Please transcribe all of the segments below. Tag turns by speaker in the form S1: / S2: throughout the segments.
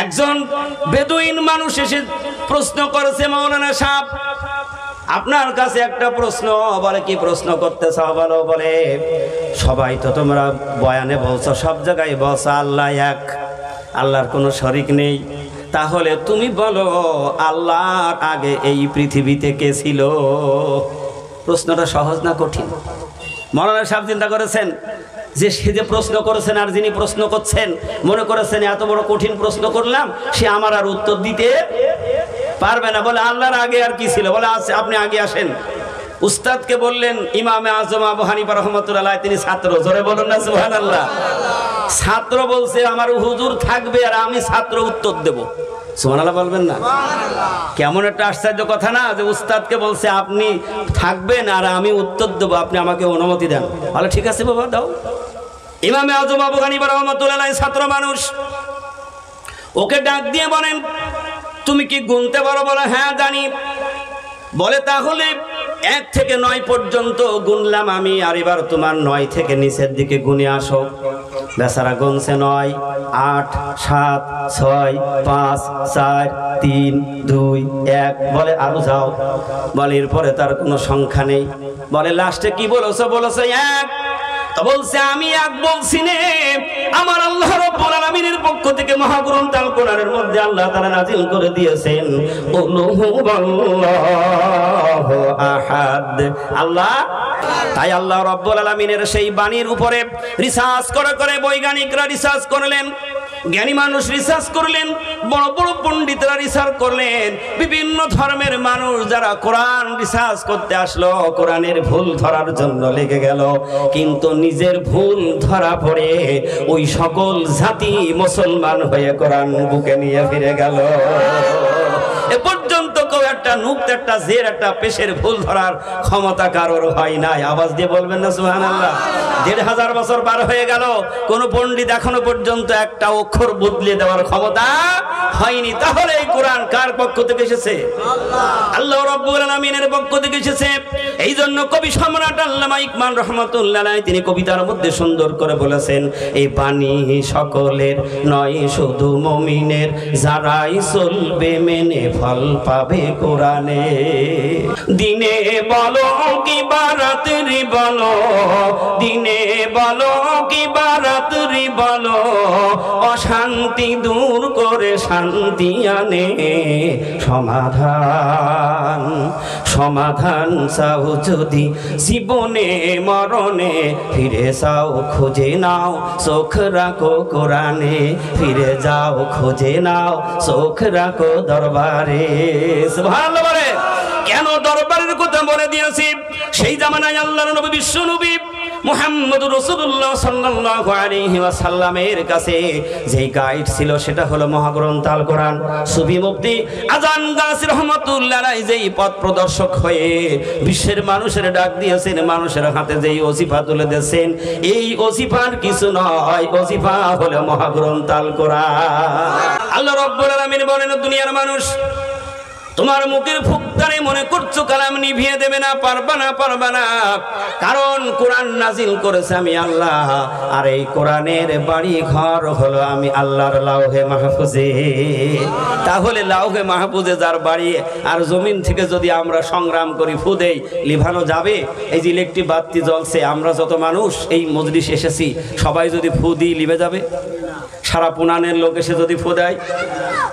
S1: একজন বেদুইন মানুষ এসে প্রশ্ন করেছে, মাওলানা সাহেব আপনার কাছে একটা প্রশ্ন। বলে কি প্রশ্ন করতে চাও বলো। বলে সবাই তো তোমরা বয়ানে বলছো, সব জায়গায় বলছো আল্লাহ এক, আল্লাহর কোনো শরিক নেই, তাহলে তুমি বলো আল্লাহর আগে এই পৃথিবীতে কে ছিল? প্রশ্নটা সহজ না কঠিন? মাওলানা সাহেব চিন্তা করেছেন যে সে যে প্রশ্ন করেছেন আর যিনি প্রশ্ন করছেন মনে করেছেন এত বড় কঠিন প্রশ্ন করলাম, সে আমার আর উত্তর দিতে পারবে না। বলে আল্লাহর আগে আর কি ছিল? বলে আপনি আগে আসেন। উস্তাদকে বললেন ইমামে আজম আবু হানিফা রাহমাতুল্লাহ, তিনি ছাত্র, জোরে বলুন না সুবহানাল্লাহ। ছাত্র বলছে আমার হুজুর থাকবে আর আমি ছাত্র উত্তর দেব, সুবহানাল্লাহ বলবেন না? কেমন একটা আশ্চর্য কথা না, যে উস্তাদকে বলছে আপনি থাকবেন আর আমি উত্তর দেবো, আপনি আমাকে অনুমতি দেন। বলে ঠিক আছে বাবা দাও। ইমামে আজম আবু হানিফা রাহমাতুল্লাহ ছাত্র মানুষ, ওকে ডাক দিয়ে বলেন তুমি কি গুনতে পারো? বলে হ্যাঁ জানি। বলে তাহলে 1 থেকে 9 পর্যন্ত গুনলাম আমি, আর এবার তোমার 9 থেকে নিচের দিকে গুনে আসো। বেচারা গুনছে 9, 8, 7, 6, 5, 4, 3, 2, 1। বলে আরো যাও। বলে এরপরে তার কোনো সংখ্যা নেই। বলে লাস্টে কি বলেছো? বলেছে 1। তো বলছে আমি 1 বলছি নে, আমার আল্লাহ রাব্বুল আলামিনের পক্ষ থেকে মহাগ্রন্থ আল কোরআনের মধ্যে আল্লাহ তাআলা নাযিল করে দিয়েছেন কুল হুয়াল্লাহু আহাদ, আল্লাহ। তাই আল্লাহ রাব্বুল আলামিনের সেই বাণীর উপরে রিসার্চ করে বৈজ্ঞানিকরা রিসার্চ করলেন, জ্ঞানী মানুষ রিসার্চ করলেন, বড় বড় পণ্ডিতরা রিসার্চ করলেন, বিভিন্ন ধর্মের মানুষ যারা কোরআন রিসার্চ করতে আসলো কোরআনের ভুল ধরার জন্য লেগে গেল, কিন্তু নিজের ভুল ধরা পড়ে ওই সকল জাতি মুসলমান হয়ে কোরআন বুকে নিয়ে ফিরে গেল। এ পর্যন্ত কেউ একটা নুক্ত, একটা জের, একটা পেশের ভুল ধরার ক্ষমতা কারোর হয় নাই। আওয়াজ দিয়ে বলবেন না সুবহানাল্লাহ? 1500 বছর পার হয়ে গেল, কোন পণ্ডিত এখনো পর্যন্ত একটা অক্ষর বদলে দেওয়ার ক্ষমতা হয়নি। তাহলে এই কোরআন কার পক্ষ থেকে এসেছে? আল্লাহ রাব্বুল আলামিনের পক্ষ থেকে এসেছে। এই জন্য কবি সম্রাট আল্লামা ইকবাল রাহমাতুল্লাহ আলাইহি তিনি কবিতার মধ্যে সুন্দর করে বলেছেন, এই বাণী সকলের নয় শুধু মুমিনের, যারাই চলবে মেনে ফল পাবে কোরআনে। দিনে বলো কি বারাতরি বলো, দিনে বলো কি বারাতরি বলো, অশান্তি দূর করে শান্তি আনে সমাধান। সমাধান চাও যদি জীবনে মরণে, ফিরে যাও খুঁজে নাও চোখ রাখো কোরআনে, ফিরে যাও খুঁজে নাও চোখ রাখো দরবারে। সুবহানাল্লাহ বলে কেন দরবারের কথা বলে দিয়েছি? সেই জামানায় আল্লাহর নবী বিশ্ব নবী মুহাম্মদুর রাসূলুল্লাহ সাল্লাল্লাহু আলাইহি ওয়াসাল্লামের কাছে যেই গাইড ছিল সেটা হলো মহাগ্রন্থ আল কোরআন। সুফি মুফতি আজান গাছী রাহমাতুল্লাহ আলাইহি যেই পথ প্রদর্শক হয়ে বিশ্বের মানুষের ডাক দিয়েছেন, মানুষের হাতে যেই ওজিফা তুলে দিয়েছেন, এই ওজিফার কিছু নয়, ওজিফা হলো মহাগ্রন্থ আল কোরআন। আল্লাহ রাব্বুল আলামিন বলেন, দুনিয়ার মানুষ তোমার মুখের ফুৎকারে মনে করছো কালাম নিভিয়ে দেবে না, পারবা না, কারণ কোরআন নাজিল করেছে আমি আল্লাহ, আর এই কোরআনের বাড়ি ঘর হলো আমি আল্লাহর লাউহে মাহফুজে। তাহলে লাউহে মাহফুজে যার বাড়ি, আর জমিন থেকে যদি আমরা সংগ্রাম করি ফু দেই, লিভানো যাবে? এই যে ইলেকট্রিক বাতি জ্বলছে, আমরা যত মানুষ এই মজলিস এসেছি সবাই যদি ফু দিই লিভে যাবে? সারা পুনানের লোক এসে যদি ফু দেয়,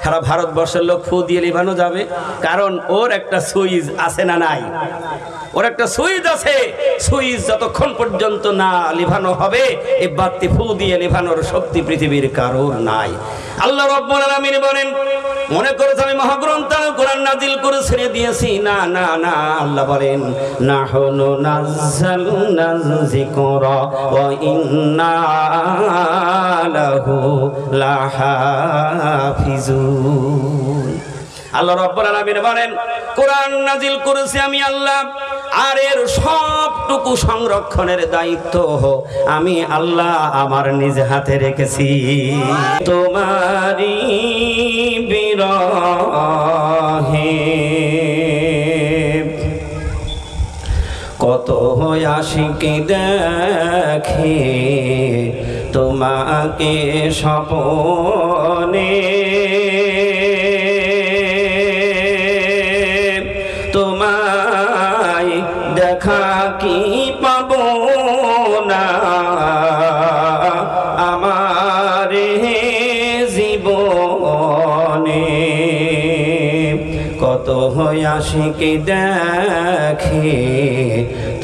S1: সারা ভারতবর্ষের লোক ফু দিয়ে লিভানো যাবে? কারণ ওর একটা সুইচ আছে না নাই? ওর একটা সুইচ আছে, সুইচ যতক্ষণ পর্যন্ত না লিভানো হবে এই বাতি ফু দিয়ে লিভানোর শক্তি পৃথিবীর কারোর নাই। আল্লাহ রাব্বুল আলামিন বলেন, মনে করেছে আমি মহাগ্রন্থ কোরআন নাজিল করে ছেড়ে দিয়েছি? না না না, আল্লাহ বলেন নাহনু নাযালনা যিকরা ওয়া ইন্না লাহু লাহাফিজুন। আল্লাহ রাব্বুল আলামিন বলেন কোরআন নাজিল করেছি আমি আল্লাহ, আর এর সবটুকু সংরক্ষণের দায়িত্ব আমি আল্লাহ আমার নিজ হাতে রেখেছি। তোমারি বিরহে কত আশিক দেখে তোমাকে স্বপনে, দেখা কি পাবো না আমার জীবনে কত আশিকি দেখে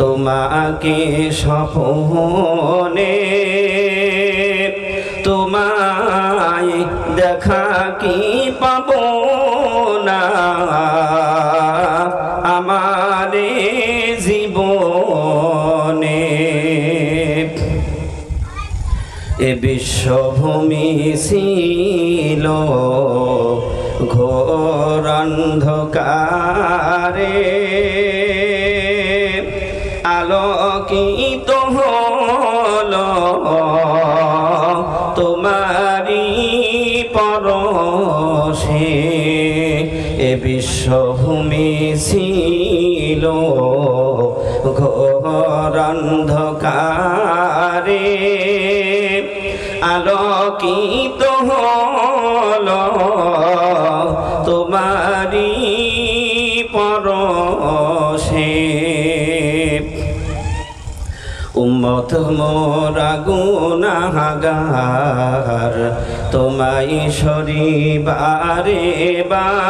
S1: তোমাকে স্বপ্নে তোমায় দেখা কি পাবো না আমার জীবনে এ বিশ্বভূমি ছিল ঘোর অন্ধকারে আলোকিত হলো তোমারি পরশে এ বিশ্বভূমি ছিল ঘোর অন্ধকারে আলোকিত হলো তোমারি পরশে উম্মত মোরা গুনাহগার তোমায় সরিবারে বার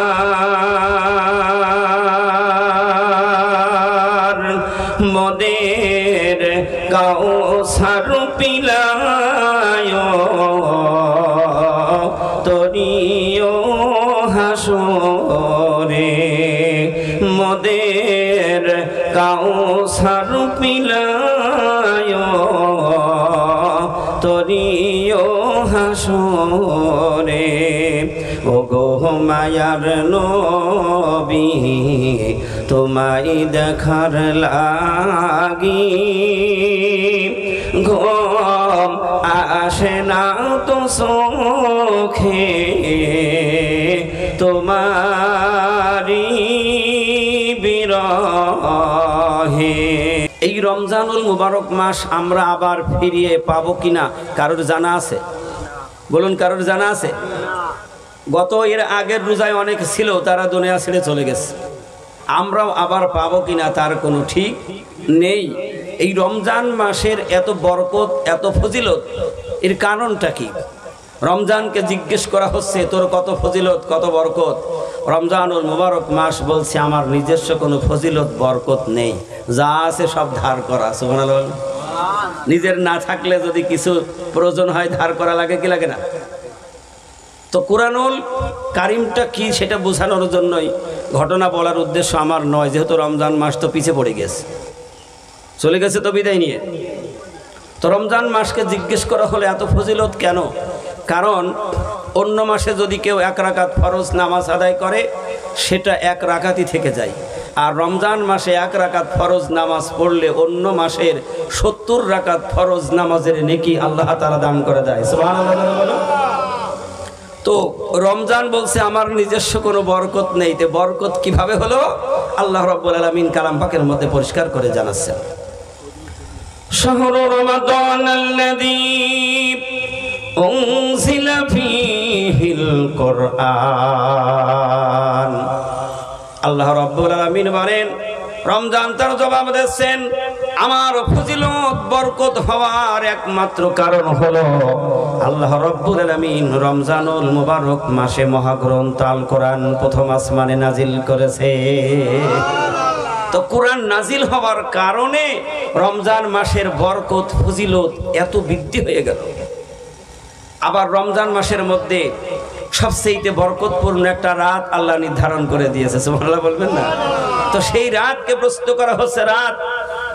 S1: মোদের কাউসার পিলায় তরিও হাসরে মোদের কাউসার পিলায় তরিও হাসরে ও গো মায়ার নবী তোমায় দেখার লাগি ঘুম আসে না তো চোখে তোমারি বিরহে এই রমজানুল মুবারক মাস আমরা আবার ফিরিয়ে পাবো কিনা কারোর জানা আছে? বলুন, কারোর জানা আছে? গত এর আগের রোজায় অনেক ছিল, তারা দুনিয়া ছেড়ে চলে গেছে। আমরাও আবার পাবো কিনা তার কোনো ঠিক নেই। এই রমজান মাসের এত বরকত, এত ফজিলত, এর কারণটা কি? রমজানকে জিজ্ঞেস করা হচ্ছে তোর কত ফজিলত, কত বরকত। রমজানুল মুবারক মাস বলছে আমার নিজস্ব কোনো ফজিলত বরকত নেই, যা আছে সব ধার করা। সুবহানাল্লাহ। নিজের না থাকলে যদি কিছু প্রয়োজন হয় ধার করা লাগে কি লাগে না? তো কুরআনুল কারিমটা কি সেটা বোঝানোর জন্যই ঘটনা বলার উদ্দেশ্য আমার নয়, যেহেতু রমজান মাস তো পিছে পড়ে গেছে, চলে গেছে তো বিদায় নিয়ে। তো রমজান মাসকে জিজ্ঞেস করা হলে এত ফজিলত কেন? কারণ অন্য মাসে যদি কেউ 1 রাকাত ফরজ নামাজ আদায় করে সেটা 1 রাকাতই থেকে যায়, আর রমজান মাসে 1 রাকাত ফরজ নামাজ পড়লে অন্য মাসের 70 রাকাত ফরজ নামাজের নেকি আল্লাহ তাআলা দান করে দেয়। সুবহানাল্লাহ। তো রমজান বলছে আমার নিজস্ব কোনো বরকত নেই। তো বরকত কিভাবে হলো? আল্লাহ রাব্বুল আলামিন কালাম পাকের মধ্যে পরিষ্কার করে জানাচ্ছেন, শাহরু রমাদানাল্লাযী উনজিলা ফীহিল কুরআন। আল্লাহ রাব্বুল আলামিন বলেন রমজান তার জবাব দিচ্ছেন আমার ফজিলত বরকত হওয়ার একমাত্র কারণ হলো আল্লাহ রাব্বুল আলামিন রমজানুল মুবারক মাসে মহাগ্রন্থ আল কোরআন প্রথম আসমানে নাজিল করেছে। তো কোরআন নাজিল হওয়ার কারণে রমজান মাসের বরকত ফজিলত এত বৃদ্ধি হয়ে গেল। আবার রমজান মাসের মধ্যে সবচেয়ে বরকতপূর্ণ একটা রাত আল্লাহ নির্ধারণ করে দিয়েছে। সুবহানাল্লাহ বলবেন না? তো সেই রাতকে প্রশ্ন করা হচ্ছে, রাত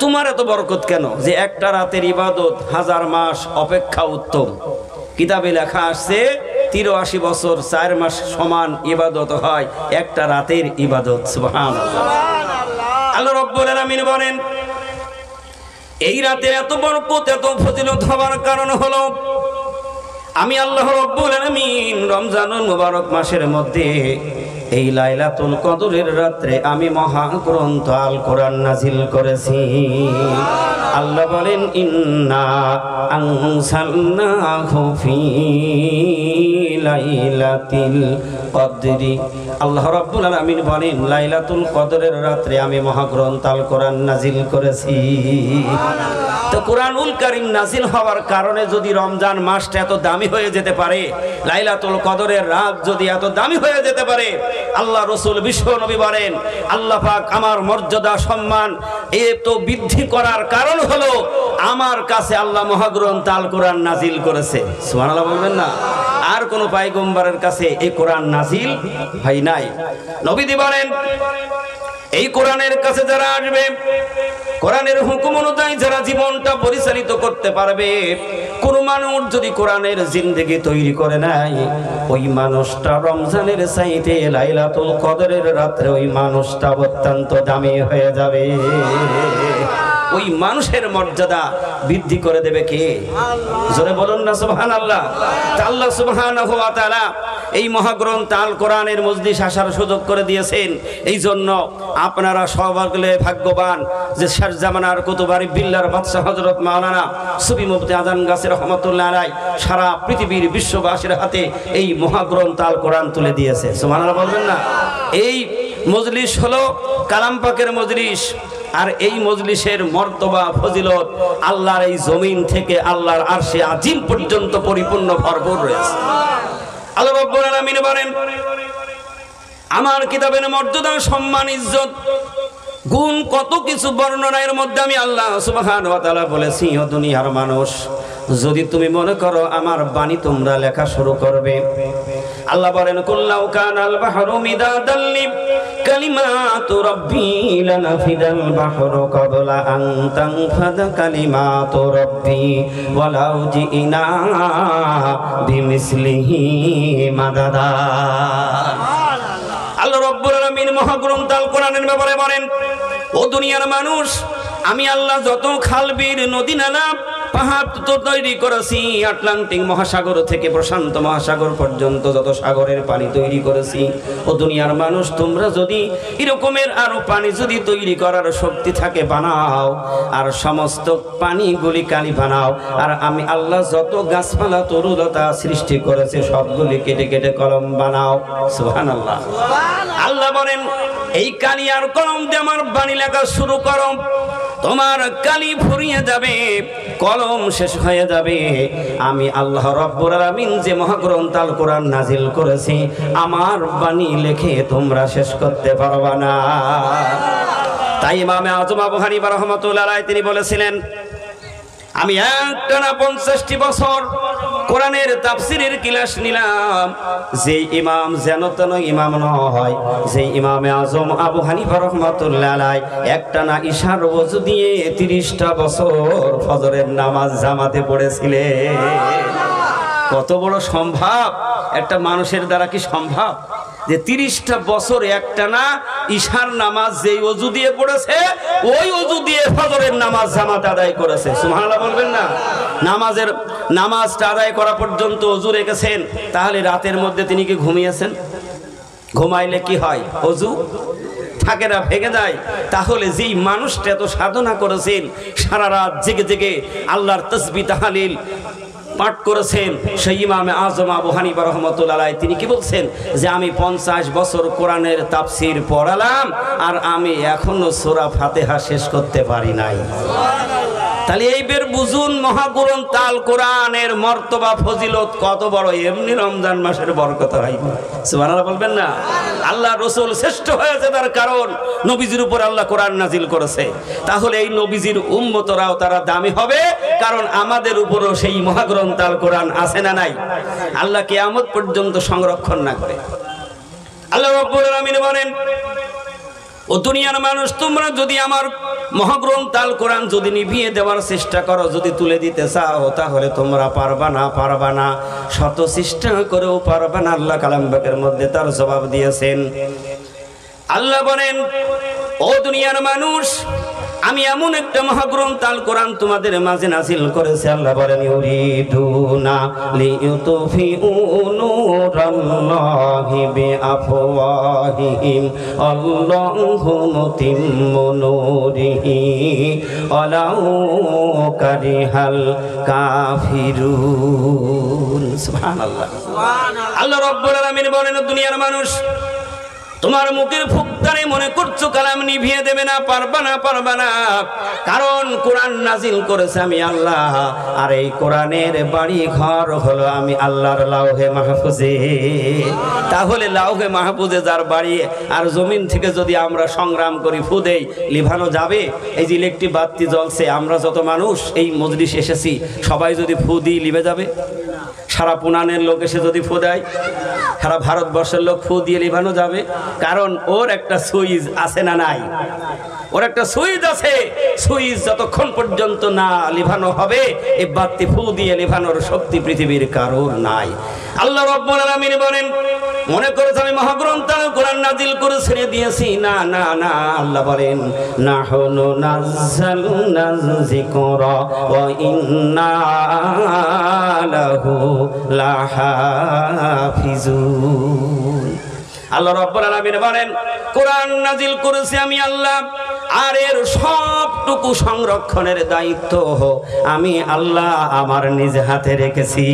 S1: তোমার এত বরকত কেন? যে একটা রাতের ইবাদত 1000 মাস অপেক্ষা উত্তম। কিতাবে লেখা আসছে 83 বছর 4 মাস সমান ইবাদত হয় একটা রাতের ইবাদত। সুবহানাল্লাহ। আল্লাহ রাব্বুল আলামিন বলেন এই রাতে এত বরকত, এত ফজিলত হওয়ার কারণ হলো আমি আল্লাহ রাব্বুল আলামিন রমজানুল মুবারক মাসের মধ্যে এই লাইলাতুল কদরের রাত্রে আমি মহাগ্রন্থ আল কোরআন নাজিল করেছি। আল্লাহ বলেন ইন্না আনসালনাহু ফি লাইলাতিল কদরি। আল্লাহ রাব্বুল আলামিন বলেন লাইলাতুল কদরের রাত্রে আমি মহাগ্রন্থ আল কোরআন নাজিল করেছি। তো কোরআনুল কারীম নাজিল হওয়ার কারণে যদি রমজান মাসটা এত দামি হয়ে যেতে পারে, লাইলাতুল কদরের রাত যদি এত দামি হয়ে যেতে পারে, আল্লাহ রাসূল বিশ্ব নবী বলেন আল্লাহ পাক আমার মর্যাদা সম্মান এত বৃদ্ধি করার কারণ হলো আমার কাছে আল্লাহ মহাগ্রন্থ আল কোরআন নাজিল করেছে। সুবহানাল্লাহ বলবেন না? আর কোন পয়গম্বরের কাছে এই কোরআন নাজিল হয় নাই। নবীজি বলেন এই কোরআনের কাছে যারা আসবে, কোরআনের হুকুম অনুযায়ী যারা জীবনটা পরিচালিত করতে পারবে, কোন মানুষ যদি কোরআনের জিন্দেগি তৈরি করে নাই, ওই মানুষটা রমজানের চাইতে লাইলাতুল কদরের রাত্রে ওই মানুষটা অত্যন্ত দামি হয়ে যাবে। ওই মানুষের মর্যাদা বৃদ্ধি করে দেবে কে? জোরে বলুন না সুবহানাল্লাহ। আল্লাহ সুবহানাহু ওয়া তাআলা এই মহাগ্রন্থ আল কোরআনের মজলিস আসার সুযোগ করে দিয়েছেন। এই জন্য আপনারা সবাই ভাগ্যবান যে শেষ জামানার কুতুবারি বিল্লার বাদশাহ হযরত মাওলানা সুফি মুফতি আজান গাছী রহমাতুল্লাহ আলাইহি সারা পৃথিবীর বিশ্ববাসীর হাতে এই মহাগ্রন্থ আল কোরআন তুলে দিয়েছে। সুবহানাল্লাহ বলবেন না? এই মজলিস হলো কালাম পাকের মজলিস, আর এই মজলিসের মর্তবা ফজিলত আল্লাহর এই জমিন থেকে আল্লাহর আরশে আজিম পর্যন্ত পরিপূর্ণ ভরপুর রয়েছে। আল্লাহ রাব্বুল আলামিন বলেন আমার কিতাবের মর্যাদা সম্মান ইজ্জত গুণ কত কিছু বর্ণনার মধ্যে আমি আল্লাহ সুবহানাহু ওয়া তাআলা বলেছি, ও দুনিয়ার মানুষ যদি তুমি মনে করো আমার বাণী তোমরা লেখা শুরু করবে, আল্লাহ বলেন কুল্লাউ কানাল বাহরু মিদাদাল কালিমাতু রাব্বি লানাফিদাল বাহরু ক্বাবলা আন তানফাদা কালিমাতু রাব্বি ওয়ালাউ জিনা বিমিসলিহি মাদাদা। আল্লাহ রাব্বুল আলামিন মহাগ্রন্থ আল কোরআনের ব্যাপারে বলেন ও দুনিয়ার মানুষ আমি আল্লাহ যত খালবির নদী নালা পাহাড় তো তৈরি করেছি, আটলান্টিক মহাসাগর থেকে প্রশান্ত মহাসাগর পর্যন্ত যত সাগরের পানি তৈরি করেছি, ও দুনিয়ার মানুষ তোমরা যদি এরকমের আরো পানি যদি তৈরি করার শক্তি থাকে বানাও, আর সমস্ত পানিগুলি কালি বানাও, আর আমি আল্লাহ যত গাছপালা তরুলতা সৃষ্টি করেছে সবগুলি কেটে কেটে কলম বানাও। সুবহানাল্লাহ। আল্লাহ বলেন এই কালি আর কলম দিয়ে আমার বাণী লেখা শুরু করো, তোমার কালি ফুরিয়ে যাবে, কলম শেষ হয়ে যাবে। আমি আল্লাহ রাব্বুল আলামিন যে মহাগ্রন্থ আল কোরআন নাজিল করেছি আমার বাণী লিখে তোমরা শেষ করতে পারবা না। তাই ইমামে আযম আবু হানিফা রাহমাতুল্লাহ আলাইহি তিনি বলেছিলেন আমি একটানা 50টি বছর কোরআনের তাফসীরের ক্লাস নিলাম, যে ইমাম যেন তেন ইমাম নয়, যে ইমামে আযম আবু হানিফা রাহমাতুল্লাহ আলাইহি একটানা ইশার ওযু দিয়ে 30টা বছর ফজরের নামাজ জামাতে পড়েছিলেন। কত বড় সম্ভব একটা মানুষের দ্বারা, কি সম্ভব যে 30টা বছর একটানা ইশার নামাজ যেই ওযু দিয়ে পড়েছে ওই ওযু দিয়ে ফজরের নামাজ জামাত আদায় করেছে। সুবহানাল্লাহ বলবেন না? নামাজটা আদায় করা পর্যন্ত ওযু রেখেছেন, তাহলে রাতের মধ্যে তিনি কি ঘুমিয়েছেন? ঘুমাইলে কি হয়? ওযু থাকে না, ভেঙে যায়। তাহলে যেই মানুষটা এত সাধনা করেছেন, সারা রাত জেগে জেগে আল্লাহর তাসবিহ তাহলিল পাঠ করেছেন, সেই ইমামে আযম আবু হানিফা রাহমাতুল্লাহ আলাইহি তিনি কি বলছেন যে আমি 50 বছর কোরআনের তাফসীর পড়ালাম আর আমি এখনো সূরা ফাতিহা শেষ করতে পারি নাই। তাহলে এই বের বুঝুন মহাগ্রন্থ আল কোরআনের মর্তবা ফজিলত কত বড়। এমনি রমজান মাসের বরকত হয়। সুবহানাল্লাহ বলবেন না? আল্লাহ রাসূল শ্রেষ্ঠ হয়েছে তার কারণ নবীজির উপর আল্লাহ কোরআন নাজিল করেছে। তাহলে এই নবীজির উম্মতরাও তারা দামি হবে, কারণ আমাদের উপরও সেই মহাগ্রন্থ আল কোরআন আছে না নাই? আল্লাহ কিয়ামত পর্যন্ত সংরক্ষণ না করে। আল্লাহ রাব্বুল আলামিন বলেন ও দুনিয়ার মানুষ তোমরা যদি আমার মহাগ্রন্থ আল কোরআন যদি নিভিয়ে দেওয়ার চেষ্টা করো, যদি তুলে দিতে চাও, তাহলে তোমরা পারবা না, শত চেষ্টা করেও পারবা না। আল্লাহ কালাম পাকের মধ্যে তার জবাব দিয়েছেন। আল্লাহ বলেন ও দুনিয়ার মানুষ আমি এমন একটা মহাগ্রন্থ আল কোরআন তোমাদের মাঝে নাযিল করেছি। আল্লাহ বলেন ইউরিদুনা লিইউতফিউ নূরাল্লাহি বিআফওয়াহিহিম আল্লাহু মুতিম্মু নূরিহি ওয়ালাউ কারিহাল কাফিরুন। সুবহানাল্লাহ। আল্লাহ রাব্বুল আলামিন বলেন দুনিয়ার মানুষ তোমার মুখের ফুকদারে মনে করছো কালাম নিভিয়ে দেবে না, পারবা না, কারণ কোরআন নাজিল করেছে আমি আল্লাহ, আর এই কোরআনের বাড়ি ঘর হলো আমি আল্লাহর লাউহে মাহফুজে। তাহলে লাউহে মাহফুজে যার বাড়ি, আর জমিন থেকে যদি আমরা সংগ্রাম করি ফু দেই, লিভানো যাবে? এই যে ইলেকট্রিক বাতি জ্বলছে, আমরা যত মানুষ এই মজলিস এসেছি সবাই যদি ফু দিই লিভে যাবে? সারা পুনানের লোক এসে যদি ফু দেয়, সারা ভারতবর্ষের লোক ফু দিয়ে লিভানো যাবে? কারণ ওর একটা সুইচ আছে না নাই? ওর একটা সুইচ আছে। সুইচ যতক্ষণ পর্যন্ত না লিভানো হবে এই বাতি ফু দিয়ে লিভানোর শক্তি পৃথিবীর কারোর নাই। আল্লাহ রাব্বুল আলামিন বলেন মনে করেছ আমি মহাগ্রন্থ কোরআন নাজিল করে ছেড়ে দিয়েছি? না না না, আল্লাহ বলেন নাহনু নাযালনা যিকরা ওয়া ইন্না লাহু লাহাফিজুন। আল্লাহ রাব্বুল আলামিন বলেন কোরআন নাজিল করেছি আমি আল্লাহ, আর এর সবটুকু সংরক্ষণের দায়িত্ব আমি আল্লাহ আমার নিজ হাতে রেখেছি।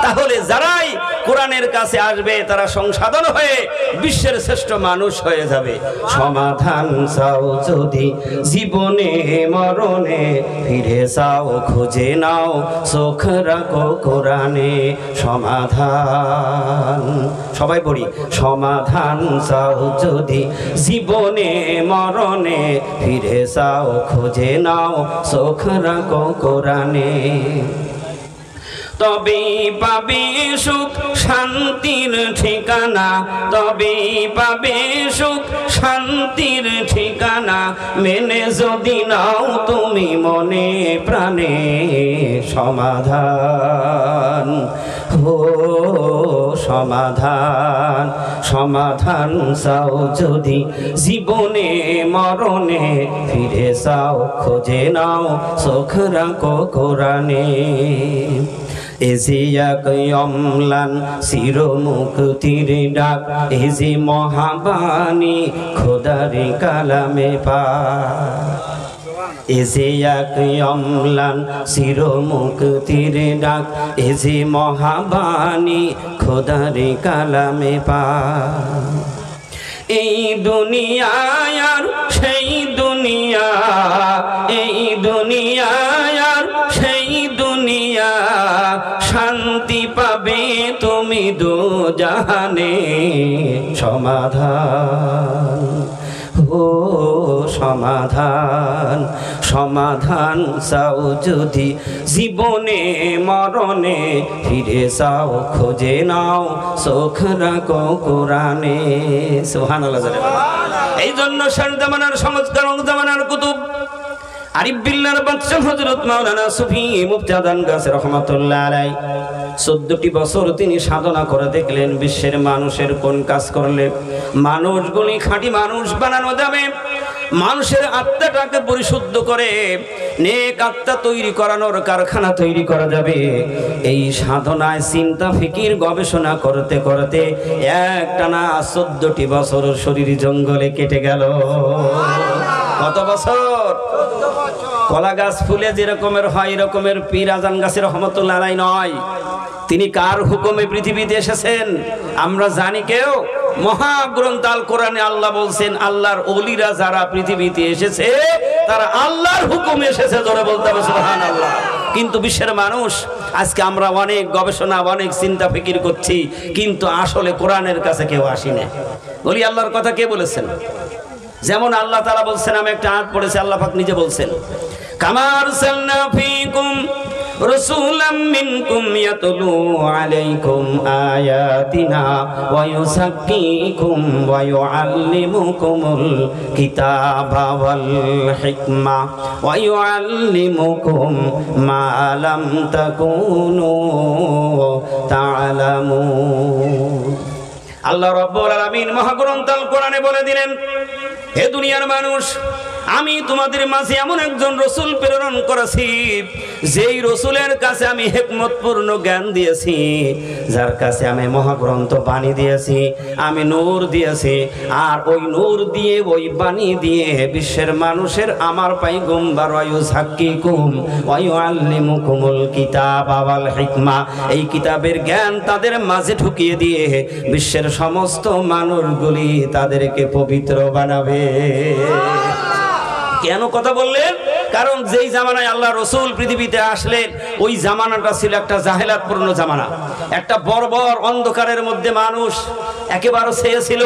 S1: তাহলে যারাই কোরআনের কাছে আসবে তারা সংসাধন হয়ে বিশ্বের শ্রেষ্ঠ মানুষ হয়ে যাবে। সমাধান চাও যদি জীবনে মরণে, ফিরে চাও খুঁজে নাও চোখ রাখো কোরআনে। সমাধান সবাই পড়ি, সমাধান চাও যদি জীবনে মরণে, ফিরে চাও খুঁজে নাও চোখ রাখো কোরআনে। তবেই পাবে সুখ শান্তির ঠিকানা, তবেই পাবে সুখ শান্তির ঠিকানা, মেনে যদি নাও তুমি মনে প্রাণে। সমাধান ও সমাধান, সমাধান চাও যদি জীবনে মরণে, ফিরে চাও খুঁজে নাও চোখ রাখো কোরআনে। এজিয়াক অম্লান চির মুক্তির ডাক, এজি মহাবাণী খোদারি কালামে পাক। এজিয়াক অম্লান চির মুক্তির ডাক, এজি মহাবাণী খোদারি কালামে পাক। এই দুনিয়ায় আর সেই দুনিয়া, এই দুনিয়ায় আর সেই দুনিয়া, শান্তি পাবে তুমি দোজাহানে। সমাধান ও সমাধান, সমাধান চাও যদি জীবনে মরণে, ফিরে চাও খোঁজে নাও চোখ রাখো কোরআনে। সুবহানাল্লাহ। এই জন্য শেষ জামানার সংস্কার জামানার কুতুব আরিফ বিল্লাহর বাদশা হযরত মাওলানা সুফি মুফতি আদান গাছে রহমাতুল্লাহ আলাইহি 14টি বছর তিনি সাধনা করে দেখলেন বিশ্বের মানুষের কোন কাজ করলে মানুষগুলি খাঁটি মানুষ বানানো যাবে, মানুষের আত্মাটাকে পরিশুদ্ধ করে নেক আত্মা তৈরি করানোর কারখানা তৈরি করা যাবে। এই সাধনায় চিন্তা ফিকির গবেষণা করতে করতে একটানা 14টি বছর শরীর জঙ্গলে কেটে গেল। কত বছর? কলা গাছ ফুলে যেরকমের হয় এরকমের পীর আজান গাছের রহমতুল্লাহ আলাইহি নয়। তিনি কার হুকুমে পৃথিবীতে এসেছেন আমরা জানি কেউ? মহাগ্রন্থ আল কোরআনে আল্লাহ বলছেন আল্লাহর ওলিরা যারা পৃথিবীতে এসেছে তারা আল্লাহর হুকুমে এসেছে। জোরে বলতে হবে সুবহানাল্লাহ। কিন্তু বিশ্বের মানুষ আজকে আমরা অনেক গবেষণা অনেক চিন্তা ফিকির করছি, কিন্তু আসলে কোরআনের কাছে কেউ আসি না। বলি আল্লাহর কথা কে বলেছেন? যেমন আল্লাহ তাআলা বলছেন, আমি একটা আয়াত পড়েছি, আল্লাহ পাক নিজে বলছেন কামা আরসালনা ফীকুম রাসূলাম মিনকুম ইয়াতলু আলাইকুম আয়াতিনা ওয়া ইউযাক্কিকুম ওয়া ইউআল্লিমুকুমুল কিতাবা ওয়াল হিকমা ওয়া ইউআল্লিমুকুম মা লাম তাকুনু তা'লামুন। আল্লাহ রাব্বুল আলামিন মহাগ্রন্থ আল কোরআনে বলে দিলেন, হে দুনিয়ার মানুষ, আমি তোমাদের মাঝে এমন একজন রসুল প্রেরণ করেছি, যেই রসুলের কাছে আমি হিকমতপূর্ণ জ্ঞান দিয়েছি, যার কাছে আমি মহাগ্রন্থ বাণী দিয়েছি, আমি নূর দিয়েছি। আর ওই নূর দিয়ে, ওই বাণী দিয়ে বিশ্বের মানুষের আমার পাইগম্বর ওয়ায়ুযাক্কিকুম ওয়ায়ুআল্লিমুকুমুল কিতাব ওয়াল হিকমা, এই কিতাবের জ্ঞান তাদের মাঝে ঢুকিয়ে দিয়ে বিশ্বের সমস্ত মানুষগুলি তাদেরকে পবিত্র বানাবে। কেন কথা বললেন? কারণ যেই জামানায় আল্লাহ রসুল পৃথিবীতে আসলেন, ওই জামানাটা ছিল একটা জাহেলাতপূর্ণ জামানা, একটা বর্বর অন্ধকারের মধ্যে মানুষ একেবারে ছিল।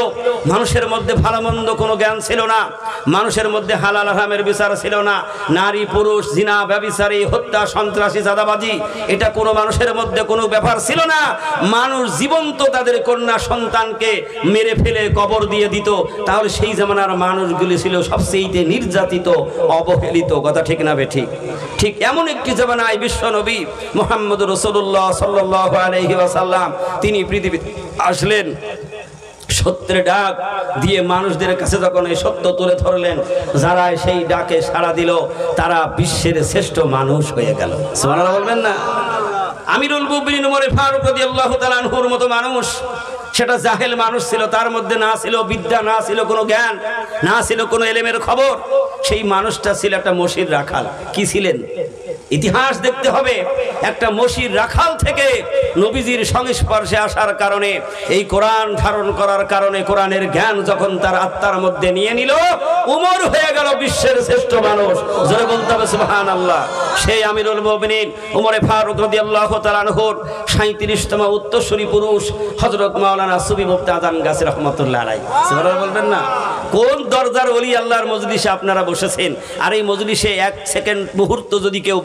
S1: মানুষের মধ্যে ভালো মন্দ কোনো জ্ঞান ছিল না, মানুষের মধ্যে হালাল হারামের বিচার ছিল না, নারী পুরুষ জিনা ব্যভিচারী হত্যা সন্ত্রাসী চাঁদাবাজি এটা কোনো মানুষের মধ্যে কোনো ব্যাপার ছিল না। মানুষ জীবন্ত তাদের কন্যা সন্তানকে মেরে ফেলে কবর দিয়ে দিত। তাহলে সেই জামানার মানুষগুলি ছিল সবচেয়ে নির্যাতিত, অবহেলিত। কথা ঠিক না বেঠিক? ঠিক এমন একটি জামানায় বিশ্ব নবী মুহাম্মদ রাসূলুল্লাহ সাল্লাল্লাহু আলাইহি ওয়াসাল্লাম তিনি পৃথিবীতে আসলেন। সত্যের ডাক দিয়ে মানুষদের কাছে যখন এই সত্য তুলে ধরলেন, যারা সেই ডাকে সাড়া দিল তারা বিশ্বের শ্রেষ্ঠ মানুষ হয়ে গেল। সুবহানাল্লাহ বলবেন না? আমিরুল মুমিনিন ওমর ফারুক রাদিয়াল্লাহু তাআলা আনহুর মতো মানুষ, সেটা জাহেল মানুষ ছিল, তার মধ্যে না ছিল বিদ্যা, না ছিল কোনো জ্ঞান, না ছিল কোনো এলেমের খবর। সেই মানুষটা ছিল একটা মসজিদ রাখাল। কি ছিলেন? ইতিহাস দেখতে হবে। একটা মসজিদ রাখাল থেকে নবীজির সংস্পর্শে আসার কারণে, এই কোরআন ধারণ করার কারণে, কোরআনের জ্ঞান যখন তার আত্মার মধ্যে নিয়ে নিল, উমর হয়ে গেল বিশ্বের শ্রেষ্ঠ মানুষ। জোরে বলতে হবে সুবহানাল্লাহ। সেই আমিরুল মুমিনিন ওমর ফারুক রাদিয়াল্লাহু তাআলা আনহুর 37তম উত্তরসূরি পুরুষ হযরত মাওলানা সুফি মুফতি আজান গাছী রাহমাতুল্লাহ আলাইহি। সুবহানাল্লাহ বলবেন না? কোন দরজার ওলি আল্লাহর মজলিসে আপনারা বসেছেন, আর এই মজলিসে এক সেকেন্ড মুহূর্ত যদি কেউ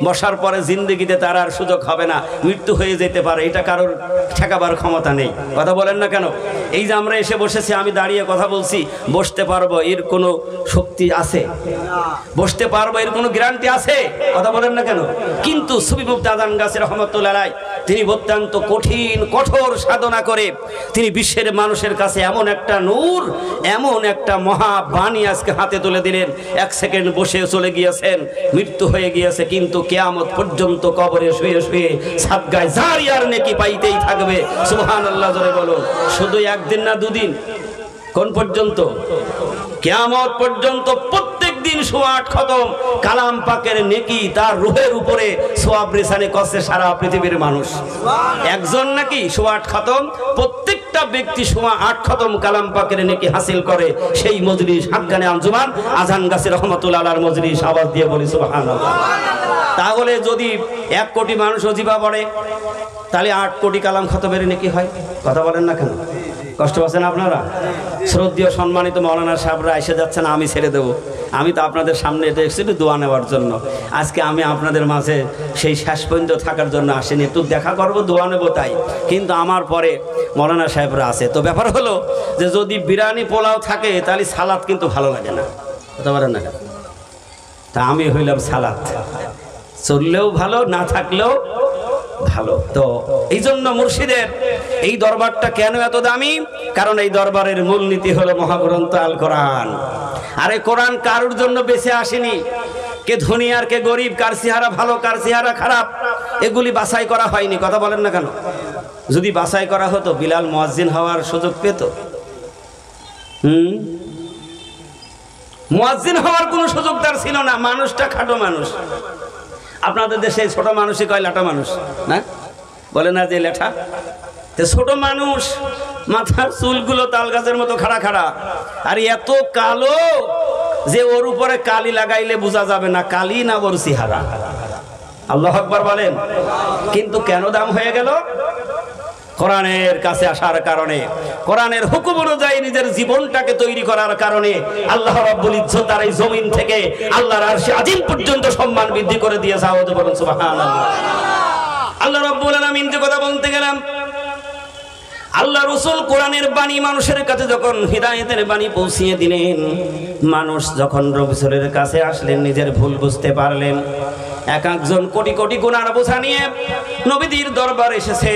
S1: বসার পরে জিন্দগিতে তার আর সুযোগ হবে না, মৃত্যু হয়ে যেতে পারে, এটা কারোর ঠেকাবার ক্ষমতা নেই। কথা বলেন না কেন? এই যে আমরা এসে বসেছি, আমি দাঁড়িয়ে কথা বলছি, বসতে পারবো এর কোনো শক্তি আছে? বসতে পারবো এর কোনো গ্যারান্টি আছে? কথা বলেন না কেন? কিন্তু সুফি মুফতি আজান গাছী রাহমাতুল্লাহ আলাইহি তিনি অত্যন্ত কঠিন কঠোর সাধনা করে তিনি বিশ্বের মানুষের কাছে এমন একটা নূর, এমন একটা মহাবাণী আজকে হাতে তুলে দিলেন। এক সেকেন্ড বসে চলে গিয়েছেন, মৃত্যু হয়ে গিয়েছে, কিন্তু কিয়ামত পর্যন্ত কবরে শুয়ে শুয়ে সাদগায়ে জারিয়ার নেকি পাইতেই থাকবে। সুবহানাল্লাহ জোরে বলুন। শুধু একদিন না দুদিন, কোন পর্যন্ত? কিয়ামত পর্যন্ত প্রত্যেক দিন সোয়াট খতম কালাম পাকের নেকি তার রূহের উপরে সোয়াব রেসানি করছে সারা পৃথিবীর মানুষ। একজন নাকি সোয়াট খতম, প্রত্যেকটা ব্যক্তি সোয়া 8 খতম কালাম পাকের নেকি হাসিল করে। সেই মজলিস হাক্কানি আঞ্জুমান আজান গাছী রাহমাতুল্লাহ আলাইহির মজলিস। আওয়াজ দিয়ে বলি সুবহানাল্লাহ। তাহলে যদি 1 কোটি মানুষ ওজিফা পড়ে, তাহলে 8 কোটি কালাম খতমের নেকি হয়। কথা বলেন না কেন? কষ্ট পাচ্ছেন আপনারা? শ্রদ্ধেয় সম্মানিত মাওলানা সাহেবরা এসে যাচ্ছেন, আমি ছেড়ে দেবো। আমি তো আপনাদের সামনে এসেছি দোয়া নেওয়ার জন্য। আজকে আমি আপনাদের মাঝে সেই শেষ পর্যন্ত থাকার জন্য আসেনি, একটু দেখা করবো, দোয়া নেবো তাই। কিন্তু আমার পরে মাওলানা সাহেবরা আছে। তো ব্যাপার হলো যে যদি বিরিয়ানি পোলাও থাকে তাহলে সালাদ কিন্তু ভালো লাগে না। কথা বলেন না? তা আমি হইলাম সালাদ, চললেও ভালো, না থাকলেও ভালো। তো এই জন্য মুর্শিদের এই দরবারটা কেন এত দামি? কারণ এই দরবারের মূলনীতি হলো মহাগ্রন্থ আল কোরআন। আর এই কোরআন কারোর জন্য বেঁচে আসেনি। কে ধনী আর কে গরিব, কার চেহারা ভালো কার চেহারা খারাপ, এগুলি বাছাই করা হয়নি। কথা বলেন না কেন? যদি বাছাই করা হতো বিলাল মুয়াজ্জিন হওয়ার সুযোগ পেত? মুয়াজ্জিন হওয়ার কোনো সুযোগ তার ছিল না। মানুষটা খাটো মানুষ। আপনাদের দেশে ছোট মানুষই কয় লাটা মানুষ, না বলে না যে লেঠা? ছোট মানুষ, মাথার চুলগুলো তাল গাছের মতো খাড়া খাড়া, আর এত কালো যে ওর উপরে কালি লাগাইলে বোঝা যাবে না কালি না ওর চেহারা। আল্লাহু আকবার বলেন। কিন্তু কেন দাম হয়ে গেল? কোরআনের কাছে আসার কারণে, কোরআনের হুকুম অনুযায়ী নিজের জীবনটাকে তৈরি করার কারণে আল্লাহ রাব্বুল ইজ্জত তার এই জমিন থেকে আল্লাহর আরশে আজিম পর্যন্ত সম্মান বৃদ্ধি করে দিয়েছে। আওয়াজ বলুন সুবহানাল্লাহ। আল্লাহ রাব্বুল আলামিন যে কথা বলতে গেলাম, আল্লাহ রাসূল কোরআনের বাণী মানুষের কাছে যখন হিদায়াতের বাণী পৌঁছিয়ে দিলেন, মানুষ যখন রাসূলের কাছে আসলেন, নিজের ভুল বুঝতে পারলেন, এক একজন কোটি কোটি গুনার বোঝা নিয়ে নবীদের দরবার এসেছে।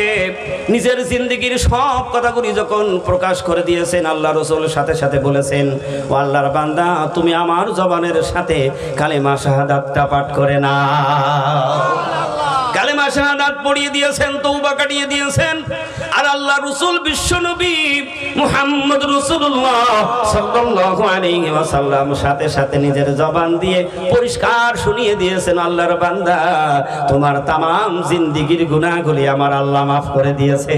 S1: নিজের জিন্দেগির সব কথাগুলি যখন প্রকাশ করে দিয়েছেন, আল্লাহ রাসূল সাথে সাথে বলেছেন, ও আল্লাহর বান্দা, তুমি আমার জবানের সাথে কালেমা শাহাদাতটা পাঠ করে নাও। কালেমা শাহাদাত পড়িয়ে দিয়েছেন, তওবা কাটিয়ে দিয়েছেন। আর আল্লাহ রাসূল বিশ্ব নবী মুহাম্মদ রাসূলুল্লাহ সাল্লাল্লাহু আলাইহি ওয়াসাল্লাম সাথে সাথে নিজের জবান দিয়ে পরিষ্কার শুনিয়ে দিয়েছেন, আল্লাহর বান্দা, তোমার তামাম জিন্দেগির গুনাহগুলি আমার আল্লাহ মাফ করে দিয়েছে।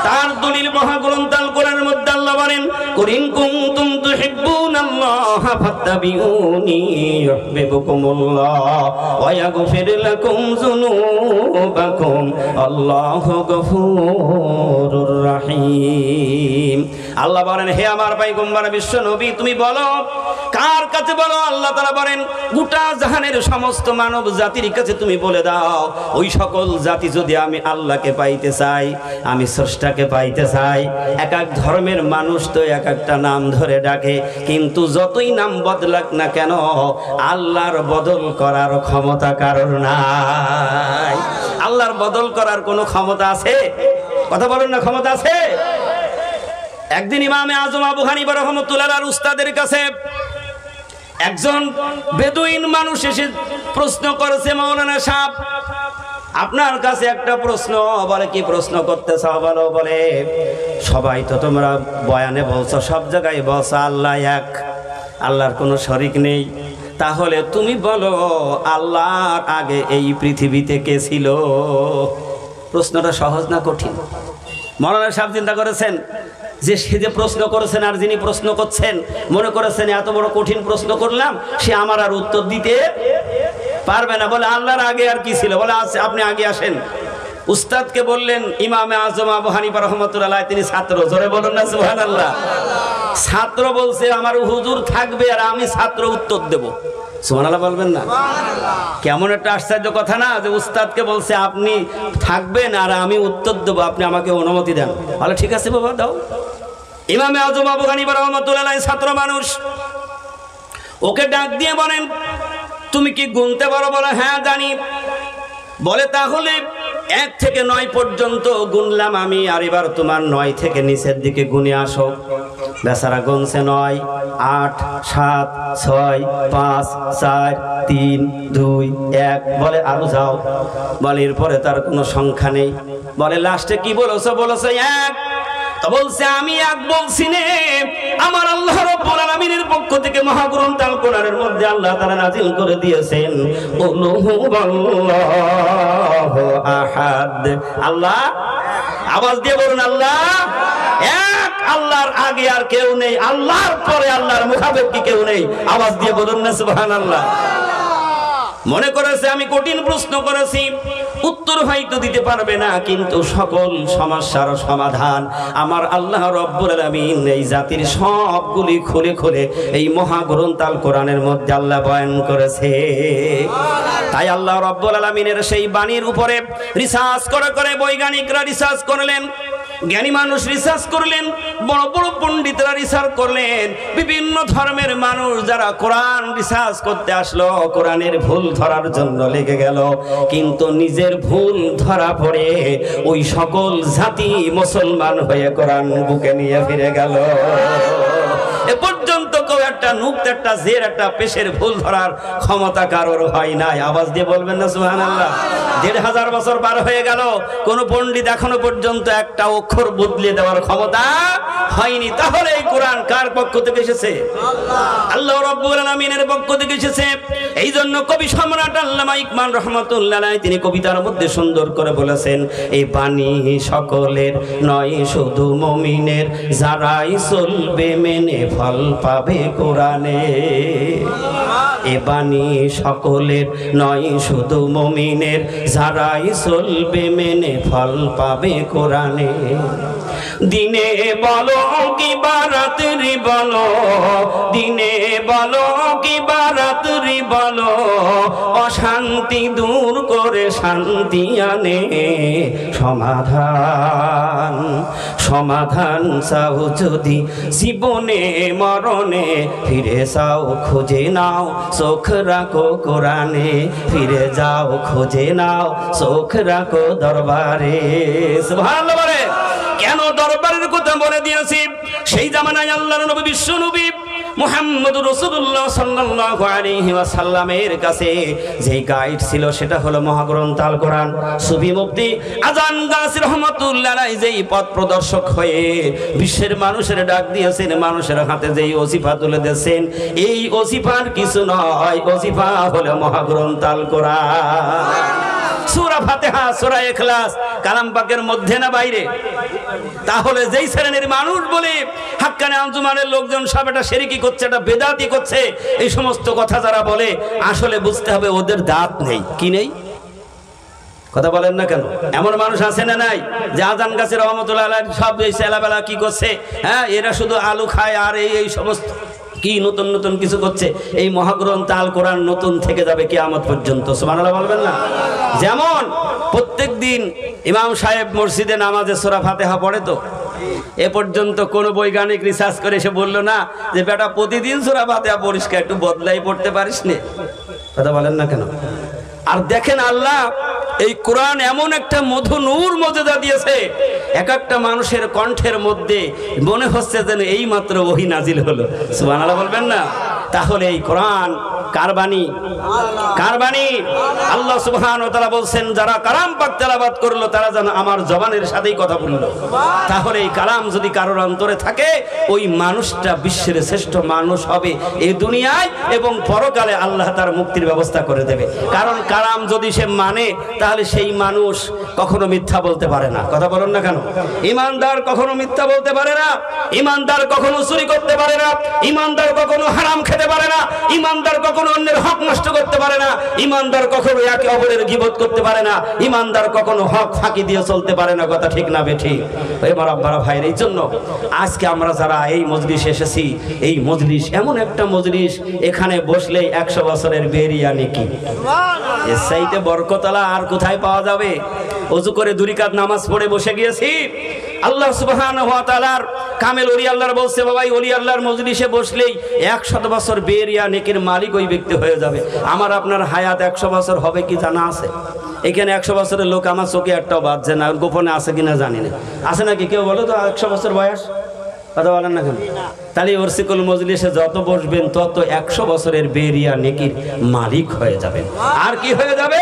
S1: তার দলিল মহাগ্রন্থ আল কোরআনের মধ্যে আল্লাহ বলেন, কুরিন কুনতুম তুহিব্বুনাল্লাহ ফাত্তাবিউনি ইউহিব্বুকুমুল্লাহ ওয়া ইয়াগফির লাকুম যুনুবাকুম আল্লাহু গফুরুর রহিম। আল্লাহ বলেন, হে আমার পয়গম্বর বিশ্ব নবী, তুমি বলো, কার কাছে বলো? আল্লাহ তাআলা বলেন, গোটা জাহানের সমস্ত মানব জাতির কাছে তুমি বলে দাও, ওই সকল জাতি যদি আমি আল্লাহকে পাইতে চাই, আমি স্রষ্টাকে পাইতে চাই। এক এক ধর্মের মানুষ তো এক একটা নাম ধরে ডাকে, কিন্তু যতই নাম বদলাক না কেন, আল্লাহর বদল করার ক্ষমতা কারোর নাই। আল্লাহর বদল করার কোনো ক্ষমতা আছে? কথা বলেন না, ক্ষমতা আছে? একদিন ইমামে আজম আবু হানিফা রাহমাতুল্লাহর উস্তাদের কাছে একজন বেদুইন মানুষ এসে প্রশ্ন করেছে, মাওলানা সাহেব, আপনার কাছে একটা প্রশ্ন। বলে, কি প্রশ্ন করতে চাও বলো? বলে, সবাই তো তোমরা বয়ানে বলছো, সব জায়গায় বলছো আল্লাহ এক, আল্লাহর কোনো শরীক নেই, তাহলে তুমি বলো আল্লাহর আগে এই পৃথিবীতে কে ছিল? প্রশ্নটা সহজ না কঠিন? মাওলানা সাহেব চিন্তা করেছেন যে সে যে প্রশ্ন করেছেন আর যিনি প্রশ্ন করছেন মনে করেছেন এত বড় কঠিন প্রশ্ন করলাম, সে আমার আর উত্তর দিতে পারবে না। বলে, আল্লাহর আগে আর কি ছিল? বলে, আপনি আগে আসেন। উস্তাদকে বললেন, ইমামে আজম আবু হানিফা রাহমাতুল্লাহ, তিনি ছাত্র, জোরে বলুন না সুবহানাল্লাহ। ছাত্র বলছে আমার হুজুর থাকবে আর আমি ছাত্র উত্তর দেব, সুবহানাল্লাহ বলবেন না? কেমন একটা আশ্চর্য কথা না, যে উস্তাদকে বলছে আপনি থাকবেন আর আমি উত্তর দেব, আপনি আমাকে অনুমতি দেন। বলে, ঠিক আছে বাবা, দাও। ইমামে আজম আবু হানিফা রাহমাতুল্লাহ ছাত্র মানুষ, ওকে ডাক দিয়ে বলেন, তুমি কি গুনতে পারো? বলে, হ্যাঁ জানি। বলে, তাহলে 1 থেকে 9 পর্যন্ত গুনলাম আমি, আর এবার তোমার 9 থেকে নিচের দিকে গুনে আসো। বেচারা গুনছে 9, 8, 7, 6, 5, 4, 3, 2, 1। বলে, আরো যাও। বলে, এরপরে তার কোনো সংখ্যা নেই। বলে, লাস্টে কি বলেছো? বলেছে 1। তো বলছে, আমি 1 বলছি নে, আমার আল্লাহ রাব্বুল আলামিনের পক্ষ থেকে মহাগ্রন্থ আল কোরআনের মধ্যে আল্লাহ তাআলা নাযিল করে দিয়েছেন, আল্লাহু আহাদ। আল্লাহ, আওয়াজ দিয়ে বলুন, আল্লাহ এক। আল্লাহর আগে আর কেউ নেই, আল্লাহর পরে আল্লাহর মুখাপেক্ষী কেউ নেই। আওয়াজ দিয়ে বলুন না সুবহানাল্লাহ। মনে করেছে আমি কঠিন প্রশ্ন করেছি, উত্তর হয়তো দিতে পারবে না, কিন্তু সকল সমস্যার সমাধান আমার আল্লাহ রাব্বুল আলামিন এই জাতির সবগুলি খুলে খুলে এই মহাগ্রন্থ আল কোরআনের মধ্যে আল্লাহ বয়ান করেছে। তাই আল্লাহ রাব্বুল আলামিনের সেই বাণীর উপরে রিসার্চ করে বৈজ্ঞানিকরা রিসার্চ করলেন, জ্ঞানী মানুষ রিসার্চ করলেন, বড় বড় পণ্ডিতরা রিসার্চ করলেন, বিভিন্ন ধর্মের মানুষ যারা কোরআন রিসার্চ করতে আসলো, কোরআনের ভুল ধরার জন্য লেগে গেল, কিন্তু নিজের ভুল ধরা পড়ে ওই সকল জাতি মুসলমান হয়ে কোরআন বুকে নিয়ে ফিরে গেল। এ পর্যন্ত কেউ একটা নুক্ত, একটা জের, একটা পেশের ভুল ধরার ক্ষমতা কারোর হয় নাই। আওয়াজ দিয়ে বলবেন না সুবহানাল্লাহ। 1500 বছর পার হয়ে গেল, কোন পণ্ডিত এখনো পর্যন্ত একটা অক্ষর বদলে দেওয়ার ক্ষমতা হয়নি। তাহলে এই কোরআন কার পক্ষ থেকে এসেছে? আল্লাহ রাব্বুল আলামিনের পক্ষ থেকে এসেছে। এই জন্য কবি সম্রাট আল্লামা ইকবাল রাহমাতুল্লাহ আলাইহি তিনি কবিতার মধ্যে সুন্দর করে বলেছেন, এই বাণী সকলের নয় শুধু মুমিনের, যারাই চলবে মেনে ফল পাবে কোরআনে। এ বাণী সকলের নয় শুধু মুমিনের, যারাই চলবে মেনে ফল পাবে কোরআনে। দিনে বলো কি বারাতরি বলো, দিনে বলো কি বারাতরি বলো, অশান্তি দূর করে শান্তি আনে সমাধান। সমাধান চাও যদি জীবনে মরণে ফিরে যাও খুঁজে নাও চোখ রাখো কোরআনে ফিরে যাও খুঁজে নাও চোখ রাখো দরবারে সুবহানাল্লাহ বলে কেন দরবারের কথা বলে দিয়েছি সেই জামানায় আল্লাহর নবী বিশ্ব নবী মুহাম্মদুর রাসূলুল্লাহ সাল্লাল্লাহু আলাইহি ওয়াসাল্লামের কাছে যে গাইড ছিল সেটা হলো মহাগ্রন্থ আল কোরআন সুফি মুফতি আজান গাছী রহমাতুল্লাহ আলাইহি যেই পথ প্রদর্শক হয়ে বিশ্বের মানুষের ডাক দিয়েছেন মানুষের হাতে যেই ওজিফা তুলে দিয়েছেন এই ওজিফার কিছু নয় ওজিফা হলো মহাগ্রন্থ আল কোরআন সূরা ফাতিহা সূরা ইখলাস কালাম পাকের মধ্যে না বাইরে তাহলে যেই শ্রেণীর মানুষ বলে হাক্কানি আঞ্জুমানের লোকজন সব এটা শিরকি করছে এটা বেদাতি করছে এই সমস্ত কথা যারা বলে আসলে বুঝতে হবে ওদের দাঁত নেই কি নেই কথা বলেন না কেন এমন মানুষ আছে না নাই যে আজান গাছী রহমাতুল্লাহ আলাইহি সব এই ছেলেবেলা কি করছে হ্যাঁ এরা শুধু আলু খায় আর এই সমস্ত কি নতুন নতুন কিছু করছে এই মহাগ্রন্থ আল কোরআন নতুন থেকে যাবে কিয়ামত পর্যন্ত সুবহানাল্লাহ বলবেন না যেমন প্রত্যেকদিন ইমাম সাহেব মসজিদে নামাজে সূরা ফাতিহা পড়ে তো এ পর্যন্ত কোন বৈজ্ঞানিক রিসার্চ করে এসে বললো না যে বেটা প্রতিদিন সূরা ফাতিহা পরিষ্কার একটু বদলাই পড়তে পারিস না কথা বলেন না কেন আর দেখেন আল্লাহ এই কোরআন এমন একটা মধু নূর মর্যাদা দিয়েছে এক একটা মানুষের কণ্ঠের মধ্যে মনে হচ্ছে যেন এই মাত্র ওহী নাজিল হলো সুবহানাল্লাহ বলবেন না তাহলে এই কোরআন কার বাণী কার বাণী আল্লাহ সুবহানাহু ওয়া তাআলা বলছেন যারা কালাম পাক তেলাওয়াত করলো তারা যেন আমার জবানের সাথেই কথা বললো তাহলে এই কালাম যদি কারোর অন্তরে থাকে ওই মানুষটা বিশ্বের শ্রেষ্ঠ মানুষ হবে এই দুনিয়ায় এবং পরকালে আল্লাহ তার মুক্তির ব্যবস্থা করে দেবে কারণ কালাম যদি সে মানে তাহলে সেই মানুষ কখনো মিথ্যা বলতে পারে না কথা বলেন না কেন ঈমানদার কখনো মিথ্যা বলতে পারে না ঈমানদার কখনো চুরি করতে পারে না ঈমানদার কখনো হারাম খেতে পারে না ঈমানদার কখনো অন্যের হক নষ্ট করতে পারে না ঈমানদার কখনো একে অপরের গীবত করতে পারে না ঈমানদার কখনো হক ফাঁকি দিয়ে চলতে পারে না কথা ঠিক না বেঠিক এবার আপনারা ভাইয়ের এই জন্য আজকে আমরা যারা এই মজলিসে এসেছি এই মজলিস এমন একটা মজলিস এখানে বসলেই 100 বছরের বেরিয়া নেকি সুবহানাল্লাহ এর চাইতে বরকতওয়ালা আর কোথায় পাওয়া যাবে ওযু করে 2 রাকাত নামাজ পড়ে বসে গিয়েছি আল্লাহ সুবহানাহু ওয়া তাআলার কামেল ওলি আল্লাহর বলছে বাবা এই ওলি আল্লাহর মজলিসে বসলেই 100 বছর বেরিয়া নেকির মালিক ওই ব্যক্তি হয়ে যাবে আমার আপনার হায়াত 100 বছর হবে কি জানা আছে এখানে 100 বছরের লোক আমার চোখে একটাও বাজছে না গোপনে আছে কিনা জানি না আছে নাকি কেউ বলো তো 100 বছর বয়স কথা বলেন না কেন তাহলে ওরসিকুল মজলিসে যত বসবেন তত 100 বছরের বেরিয়া নেকির মালিক হয়ে যাবেন আর কি হয়ে যাবে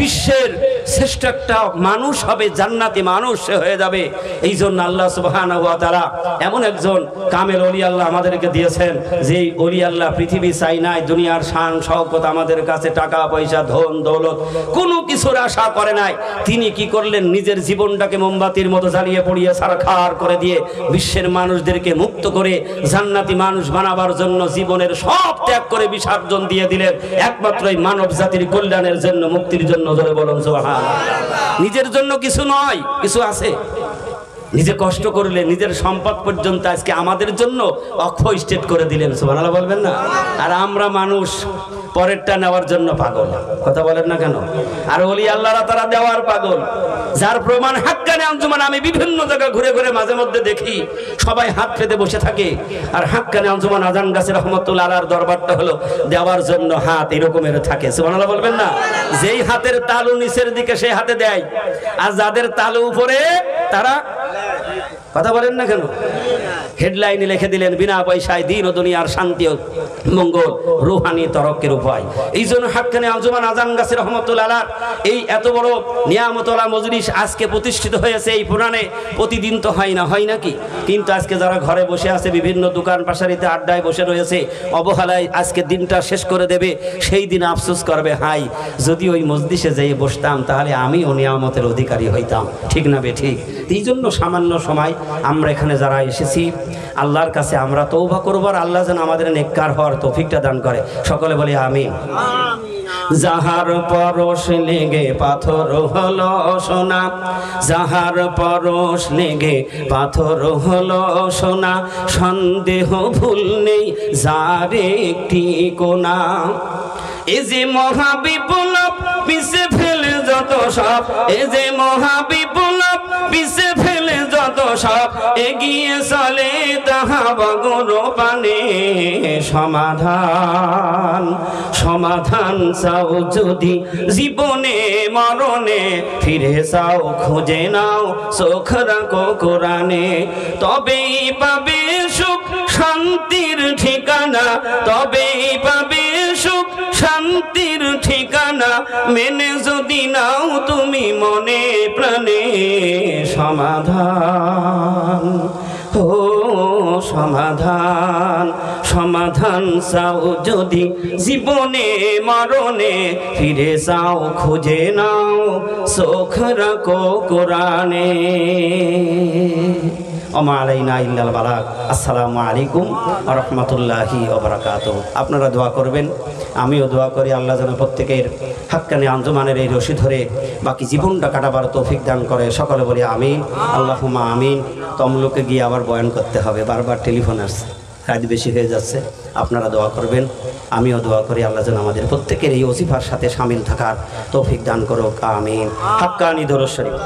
S1: বিশ্বের শ্রেষ্ঠ একটা মানুষ হবে জান্নাতি মানুষ হয়ে যাবে এই জন্য আল্লাহ সুবহানাহু ওয়া তাআলা এমন একজন কামেল ওলি আল্লাহ আমাদেরকে দিয়েছেন যে ওলি আল্লাহ পৃথিবী চাই নাই দুনিয়ার শান শওকত আমাদের কাছে টাকা পয়সা ধন দৌলত কোনো কিছুর আশা করে নাই তিনি কি করলেন নিজের জীবনটাকে মোমবাতির মতো জ্বালিয়ে পুড়িয়ে ছারখার করে দিয়ে বিশ্বের মানুষদেরকে মুক্ত করে জান্নাতি মানুষ বানাবার জন্য জীবনের সব ত্যাগ করে বিসর্জন দিয়ে দিলেন একমাত্র এই মানব জাতির কল্যাণের জন্য মুক্তির জন্য জোরে বলুন সুবহানাল্লাহ নিজের জন্য কিছু নয় কিছু আছে নিজে কষ্ট করলে নিজের সম্পদ পর্যন্ত আজকে আমাদের জন্য অক্ষয় স্টেট করে দিলেন সুবহানাল্লাহ বলবেন না আর আমরা মানুষ পরেরটা নেওয়ার জন্য পাগল কথা বলেন না কেন আর ওলি আল্লাহরা তারা দেওয়ার পাগল যার প্রমাণ হাক্কানি আঞ্জুমান আমি বিভিন্ন জায়গায় ঘুরে ঘুরে মাঝে মধ্যে দেখি সবাই হাত পেতে বসে থাকে আর হাক্কানি আঞ্জুমান আজান গাছী রহমাতুল্লাহ আলাইহির দরবারটা হলো দেওয়ার জন্য হাত এরকমের থাকে সুবহানাল্লাহ বলবেন না যেই হাতের তালু নিচের দিকে সেই হাতে দেয় আর যাদের তালু উপরে তারা কথা বলেন না কেন হেডলাইনে লিখে দিলেন বিনা পয়সায় দিন ও দুনিয়ার শান্তি ও মঙ্গল রূহানি তরক্কের উপায় এই জন্য হাক্কানি আঞ্জুমান আজান গাছী রহমাতুল্লাহ আলাইহি এই এত বড় নিয়ামতওয়ালা মজলিস আজকে প্রতিষ্ঠিত হয়েছে এই পুরাণে প্রতিদিন তো হয় না হয় নাকি কিন্তু আজকে যারা ঘরে বসে আছে বিভিন্ন দোকান পাশারিতে আড্ডায় বসে রয়েছে অবহেলায় আজকে দিনটা শেষ করে দেবে সেই দিন আফসোস করবে হাই যদি ওই মজলিসে যেয়ে বসতাম তাহলে আমিও নিয়ামতের অধিকারী হইতাম ঠিক না বে ঠিক এই জন্য সামান্য সময় আমরা এখানে যারা এসেছি আল্লাহর কাছে আমরা তওবা করব আর আল্লাহ যেন আমাদের নেককার হওয়ার তৌফিকটা দান করে সকলে বলি আমিন যাহার পরশ লেগে পাথর হলো সোনা যাহার পরশ লেগে পাথর হলো সোনা সন্দেহ ভুল নেই যার একটি কোনা এই যে মহাবিপ্লব পিছে ফেলে যত সব এই যে মহাবিপ্লব পিছে ফেলে যত সব এগিয়ে চলে তাহা বগর পানে সমাধান সমাধান চাও যদি জীবনে মরণে ফিরে চাও খুঁজে নাও চোখ রাখো কোরআনে তবেই পাবে সুখ শান্তির ঠিকানা তবেই পাবে সুখ শান্তির ঠিকানা মেনে যদি নাও তুমি মনে প্রাণে সমাধান ও সমাধান সমাধান চাও যদি জীবনে মরণে ফিরে যাও খুঁজে নাও চোখ রাখো কোরআনে ওমা আলাইনা ইল্লাল বালাগ। আসসালামু আলাইকুম ওয়া রাহমাতুল্লাহি ওয়া বারাকাতুহু। আপনারা দোয়া করবেন, আমিও দোয়া করি আল্লাহ যেন প্রত্যেকের হাক্কানি আঞ্জুমানের এই রশি ধরে বাকি জীবনটা কাটাবার তৌফিক দান করে। সকলে বলি আমিন, আল্লাহুম্মা আমিন। তমলুকে গিয়ে আবার বয়ান করতে হবে, বারবার টেলিফোন আসছে, কাজ বেশি হয়ে যাচ্ছে। আপনারা দোয়া করবেন, আমিও দোয়া করি আল্লাহ যেন আমাদের প্রত্যেকের এই ওজিফার সাথে শামিল থাকার তৌফিক দান করুক। আমিন। হাক্কানি দরুদ শরীফ।